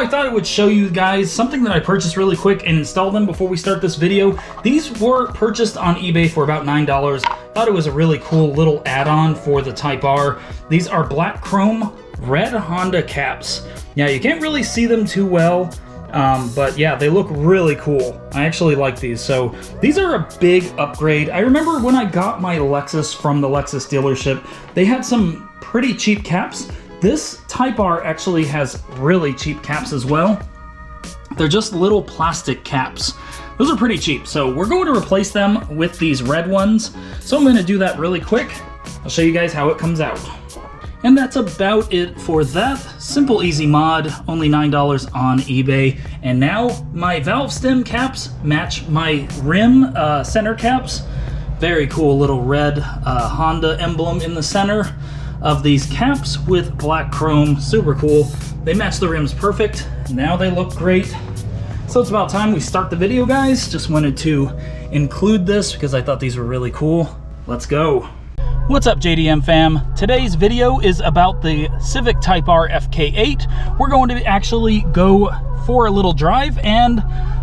I thought I would show you guys something that I purchased really quick and install them before we start this video. These were purchased on eBay for about $9. Thought it was a really cool little add-on for the Type R. These are black chrome red Honda caps. Yeah, you can't really see them too well, but yeah, they look really cool. I actually like these. So these are a big upgrade. I remember when I got my Lexus from the Lexus dealership, they had some pretty cheap caps. This Type R actually has really cheap caps as well. They're just little plastic caps. Those are pretty cheap, so we're going to replace them with these red ones. So I'm going to do that really quick. I'll show you guys how it comes out. And that's about it for that simple, easy mod, only $9 on eBay. And now my valve stem caps match my rim center caps. Very cool little red Honda emblem in the center of these caps with black chrome. Super cool. They match the rims perfect. Now they look great. So it's about time we start the video, guys. Just wanted to include this because I thought these were really cool. Let's go. What's up, JDM fam? Today's video is about the Civic Type R FK8. We're going to actually go for a little drive, and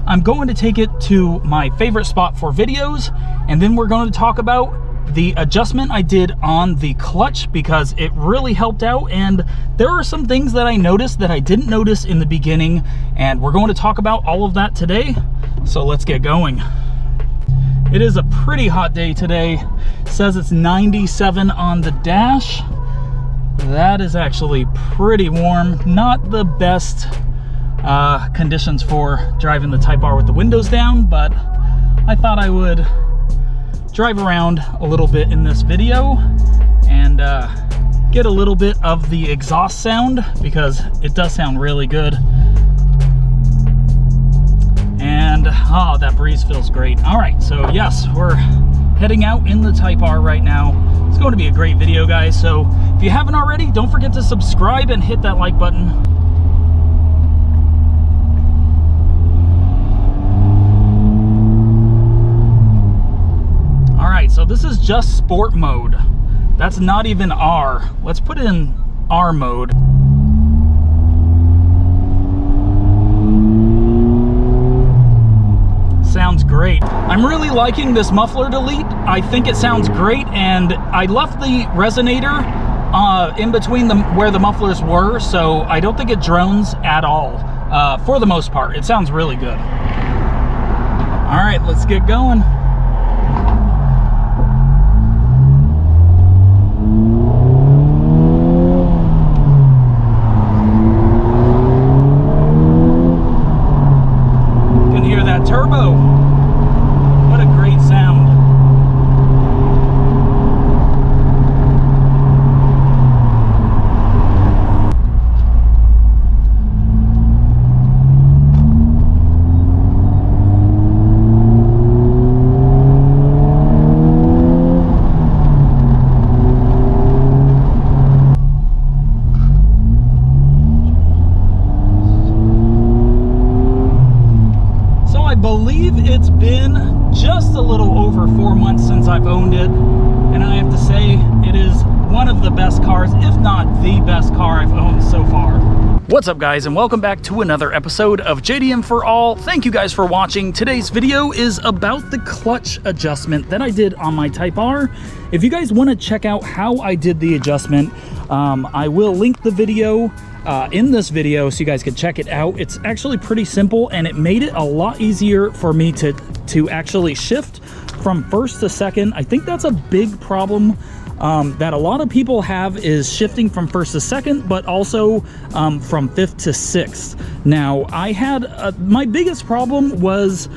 I'm going to take it to my favorite spot for videos, and then we're going to talk about the adjustment I did on the clutch because it really helped out, and there are some things that I noticed that I didn't notice in the beginning, and we're going to talk about all of that today. So let's get going. It is a pretty hot day today. It says it's 97 on the dash. That is actually pretty warm. Not the best conditions for driving the Type R with the windows down, but I thought I would drive around a little bit in this video and get a little bit of the exhaust sound because it does sound really good. And oh, that breeze feels great. All right, so yes, we're heading out in the Type R right now. It's going to be a great video, guys. So if you haven't already, don't forget to subscribe and hit that like button. All right, so this is just sport mode. That's not even R. Let's put it in R mode. Sounds great. I'm really liking this muffler delete. I think it sounds great, and I left the resonator in between where the mufflers were, so I don't think it drones at all. For the most part, it sounds really good. All right, let's get going. Turbo. What a great sound. It's been just a little over 4 months since I've owned it, and I have to say it is one of the best cars, if not the best car I've owned so far. What's up, guys, and welcome back to another episode of JDM for All. Thank you guys for watching. Today's video is about the clutch adjustment that I did on my Type R. If you guys want to check out how I did the adjustment, I will link the video in this video so you guys can check it out. It's actually pretty simple, and it made it a lot easier for me to actually shift from first to second. I think that's a big problem that a lot of people have, is shifting from first to second, but also from fifth to sixth. Now, I had my biggest problem was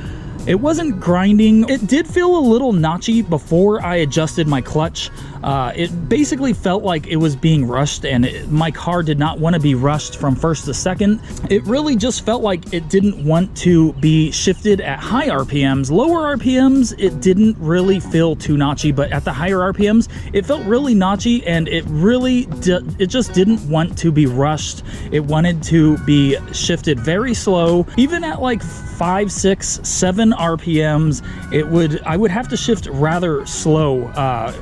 it wasn't grinding. It did feel a little notchy before I adjusted my clutch. It basically felt like it was being rushed, and my car did not want to be rushed from first to second. It really just felt like it didn't want to be shifted at high RPMs. Lower RPMs, it didn't really feel too notchy, but at the higher RPMs, it felt really notchy, and it just didn't want to be rushed. It wanted to be shifted very slow. Even at like 5, 6, 7 RPMs, I would have to shift rather slow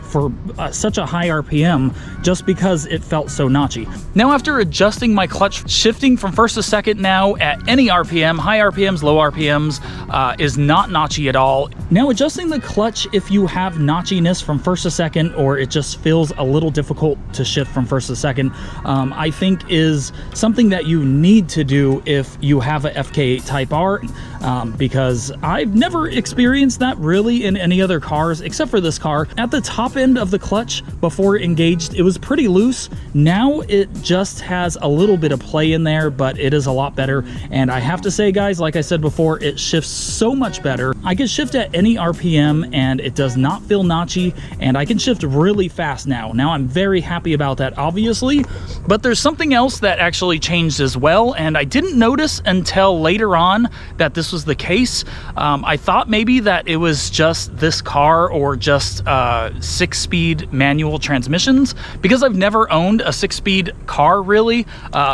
for such a high RPM just because it felt so notchy. Now, after adjusting my clutch, shifting from first to second now at any RPM, high RPMs, low RPMs, is not notchy at all. Now, adjusting the clutch if you have notchiness from first to second, or it just feels a little difficult to shift from first to second, I think is something that you need to do if you have a FK8 Type R, because I've never experienced that really in any other cars except for this car. At the top end of the clutch, before engaged, it was pretty loose. Now it just has a little bit of play in there, but it is a lot better. And I have to say, guys, like I said before, it shifts so much better. I can shift at any RPM and it does not feel notchy, and I can shift really fast now. Now I'm very happy about that, obviously, but there's something else that actually changed as well, and I didn't notice until later on that this was the case. I thought maybe that it was just this car or just 6-speed manual transmissions, because I've never owned a 6-speed car really,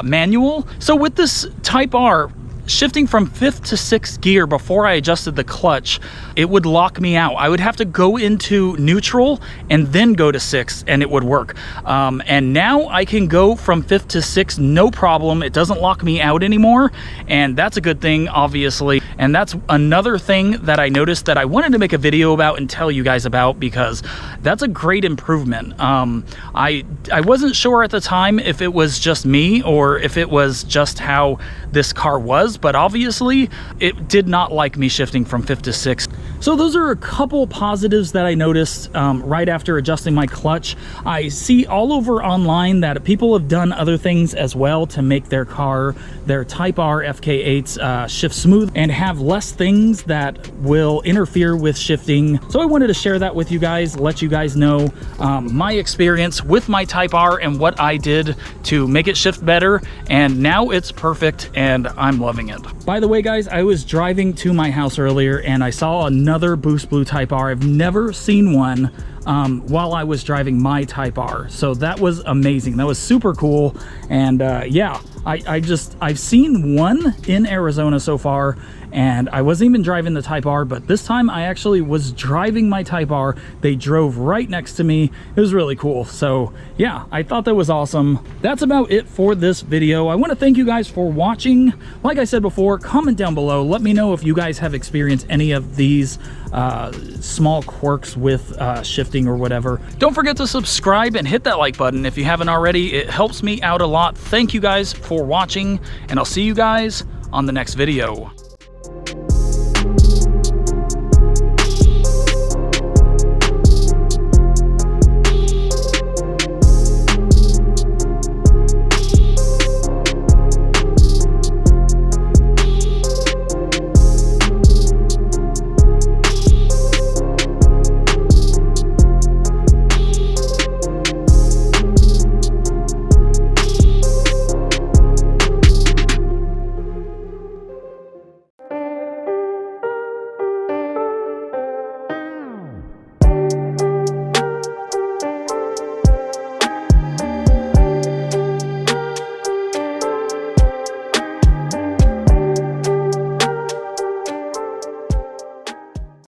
manual. So with this Type R, shifting from 5th to 6th gear before I adjusted the clutch, it would lock me out. I would have to go into neutral and then go to 6th and it would work. And now I can go from 5th to 6th, no problem. It doesn't lock me out anymore. And that's a good thing, obviously. And that's another thing that I noticed that I wanted to make a video about and tell you guys about, because that's a great improvement. I wasn't sure at the time if it was just me or if it was just how this car was, but obviously it did not like me shifting from 5th to 6th. So those are a couple positives that I noticed right after adjusting my clutch. I see all over online that people have done other things as well to make their car, their Type R FK8s, shift smooth and have less things that will interfere with shifting. So I wanted to share that with you guys, let you guys know my experience with my Type R and what I did to make it shift better, and now it's perfect and I'm loving it. By the way, guys, I was driving to my house earlier and I saw another Boost Blue Type R. I've never seen one while I was driving my Type R, so that was amazing. That was super cool. And yeah, I've seen one in Arizona so far, and I wasn't even driving the Type R, but this time I actually was driving my Type R. They drove right next to me. It was really cool. So yeah, I thought that was awesome. That's about it for this video. I want to thank you guys for watching. Like I said before, comment down below. Let me know if you guys have experienced any of these small quirks with shifting or whatever. Don't forget to subscribe and hit that like button if you haven't already. It helps me out a lot. Thank you guys for watching, and I'll see you guys on the next video.